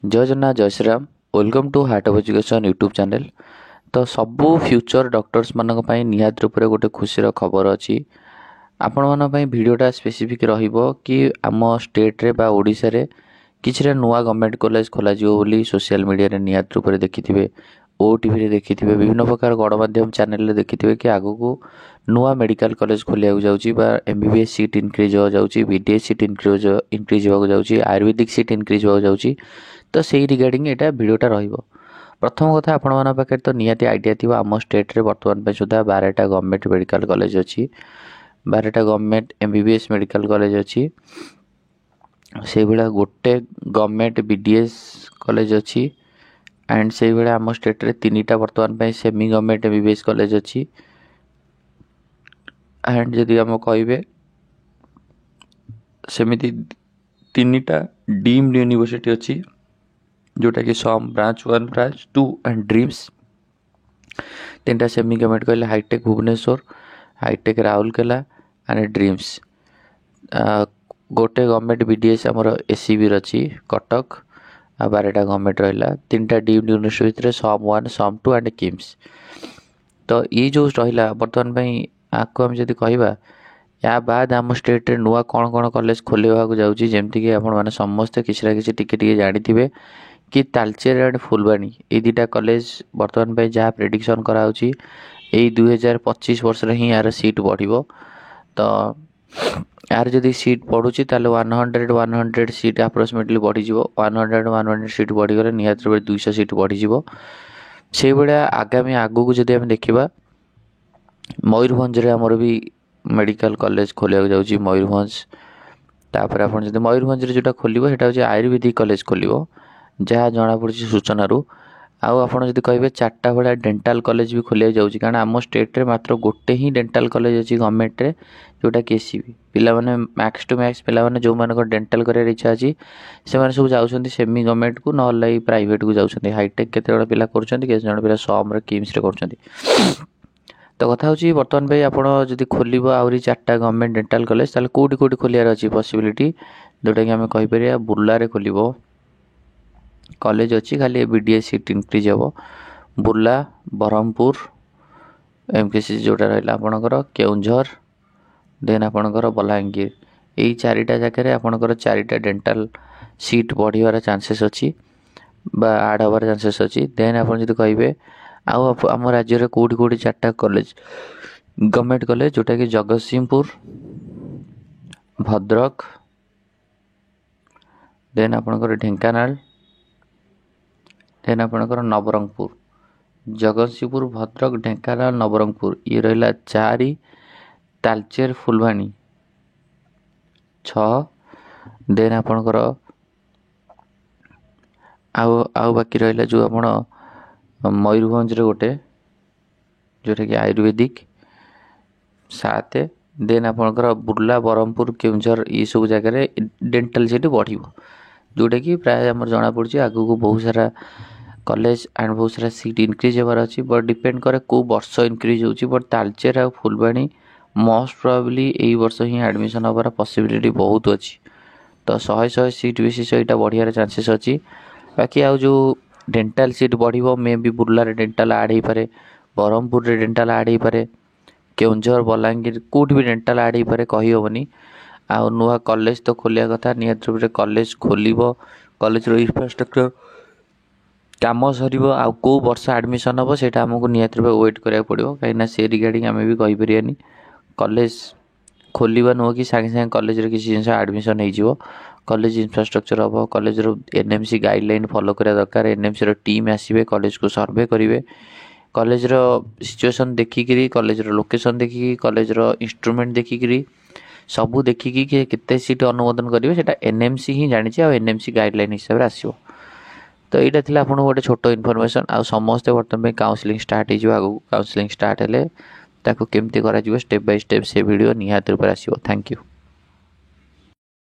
जय जगन्नाथ जय Shriram welcome to heart of education YouTube channel. तो सबू फ्यूचर डॉक्टर्स मानक पई निहात रूप गोटे खुशीर खबर अच्छी आपण मान पई वीडियोटा स्पेसिफिक रहिबो कि आम स्टेट रे बा ओडिसा रे किछिटा नुआ गवर्नमेंट कॉलेज खोला जिवो बोली सोशल मीडिया रे निहात रूप देखिथिबे, ओटीवी रे देखिथिबे, विभिन्न प्रकार गणमाध्यम चैनल रे देखिथिबे कि आगो को नुआ मेडिकल कॉलेज खोलिया जाउची बा एमबीबीएस सीट इंक्रीज हो जाउची, बीडीएस सीट इंक्रीज हो जाउची, आयुर्वेदिक सीट इंक्रीज हो जाउची। तो सेही रिगार्डिंग एटा वीडियोटा रहिबो। प्रथम कथा आपण मान पाखे तो निहाती आइडिया थिबो आम स्टेट रे वर्तमान पे सुधा 12टा गवर्नमेंट मेडिकल कॉलेज अछि, 12टा गवर्नमेंट एमबीबीएस मेडिकल कॉलेज अछि, से बेला गोटे गवर्नमेंट बीडीएस कॉलेज अछि एंड से बेला आम स्टेट रे 3टा वर्तमान पे सेमी गवर्नमेंट एमबीबीएस कॉलेज अछि एंड जदि हम कहबे सेमिति 3टा डीम्ड यूनिवर्सिटी अछि जोटा कि सम ब्रांच 1 ब्रांच 2 एंड ड्रीम्स। 3टा सेमी गवर्नमेंट कहले Hitech Bhubaneswar, Hitech Rourkela and DRIEMS. गोटे गवर्नमेंट बीडीएस हमर एससीबी रची कटक आ 12टा गवर्नमेंट रहला। 3टा डीम्ड यूनिवर्सिटी रे सम 1 सम 2 एंड किम्स। तो ये जो रहला वर्तमान पई आको हम जदि कहबा या बाद आम स्टेट रे नुआ कौन कौन कॉलेज खोलेवा जाउची जेमति कि आपण माने समस्त किछरा किछि टिके जानिथिबे कि तालचेर एंड फुलबाणी ये 2टा कॉलेज वर्तमान पे जहाँ प्रेडिक्शन कराउची यही 2025 वर्ष रे ही यार सीट बढ़िबो। तो यार जदि सीट बढ़ुची ताले 100 सीट अप्रोक्सीमेटली बढ़ी जिवो। 100 सीट बढ़ी गले निहात रे 200 सीट बढ़ी जिवो। से बेला आगामी आगु को जदि हम देखिबा मयूरभंज रे हमर भी मेडिकल कॉलेज खोलिया जाउची मयूरभंज। तापर आपण जदि मयूरभंज रे जोटा खोलिबो सेटा होची आयुर्वेदिक कॉलेज खोलिबो जहाँ जना पड़ी सूचना आउ आप जब कहे 4टा भाया डेंटाल कॉलेज भी खोलिया जाउची कारण आम स्टेट रे मात्र गोटे ही डेंटाल कॉलेज अच्छी गवर्नमेंट रे जोटा कि एससीबी। पिला माने मैक्स टू मैक्स पिला माने जो मानक डेंटाल करार इच्छा अच्छी से माने सब जाउछंती सेमी गवर्नमेंट को न प्राइवेट को जाउछंती। हाईटेक केते जण पिला करछंती, केते जण पिला सम रे किम्स रे करछंती। तो कथा होची वर्तमान भाई आपण जदि खोलिबो आउरी 4टा गवर्नमेंट डेंटाल कॉलेज ताले कोठी कोठी खोलियार अछि पॉसिबिलिटी जोटा कि हमें कहि परिया बुर्ला रे खोलिबो कॉलेज अच्छी खाली बीडीएस सीट इंक्रीज हे बुर्ला ब्रह्मपुर एमकेसी जोटा रहा आपणकर केउंझर देन आपणकर बलांगीर यही 4टा जगह आपणकर 4टा डेंटाल सीट बढ़िवार चांसेस अच्छी बा आड हबार चांसेस अच्छी। देन आप कहे आम राज्य में कौटी कौटी 4टा कॉलेज गवर्नमेंट कॉलेज जोटा कि जगतसिंहपुर, भद्रक, देन आपणकर ढेंकानाल, देन आपणकर नवरंगपुर। जगतसिंहपुर, भद्रक, ढेंकानाल, नवरंगपुर ये रहा 4, तालचेर फुलबाणी 6, देन आपणकर आउ बाकी रहा जो आपण मयूरभंज रे गोटे जोटा कि आयुर्वेदिक 7, देन आपणकर बुर्ला ब्रह्मपुर केउंझर ये सब जगह डेंटाल सीट बढ़िबो जोटा कि प्राय आम जना पड़ी आगु को बहुत सारा कॉलेज एंड बहुत सारा सीट इंक्रीज होबार अच्छी बट डिपेंड करे को वर्ष इंक्रीज होची। बट तालचेर आ फुलबाणी मोस्ट प्रोबेबली एई वर्ष ही एडमिशन होबार पॉसिबिलिटी बहुत अच्छी। तो 100 सीट बेसिस एटा बढ़ियार चांसेस अच्छी। बाकी आउ जो डेंटाल सीट बढ़िबो मे भी बुर्ला रे डेंटाल ऐड हो पारे, ब्रह्मपुर रे डेंटाल ऐड हो पारे, केउंझर बलांगीर कोठी भी डेंटाल ऐड हो पारे कहि होबनी। आ नुआ कॉलेज तो खोलिया कथा नियत रूप से कॉलेज खोलिबो, कॉलेज रो इंफ्रास्ट्रक्चर काम सर आ को वर्ष एडमिशन हम से आमको निहत रूप वेट करा पड़ो कहीं से रिगार्डिंग आम भी कहीपर कॉलेज खोलिबा नुह कि सागे सागे कॉलेज रे किसी जिन एडमिशन हो कॉलेज इंफ्रास्ट्रक्चर हम कॉलेज रो एनएमसी गाइडलाइन फॉलो करा दरकार। एनएमसी रो टीम आसीबे कॉलेज को सर्वे करेंगे, कॉलेज रो सिचुएशन देखिकी, कॉलेज रो लोकेशन देखिकी, कॉलेज रो इंस्ट्रूमेंट देखिकी सबू देखिकी केते सीट अनुमोदन करेंगे सेटा एनएमसी ही जानी आ एनएमसी गाइडलाइन हिसाब से आसो। तो यहाँ थी आपको गोटे छोट इनफॉरमेशन आ समस्ते बर्तमान काउंसलिंग स्टार्ट हो काउंसलिंग स्टार्ट हेले ताको केमती करा स्टेप बाय स्टेप से वीडियो निहात रूप आसो। Thank you.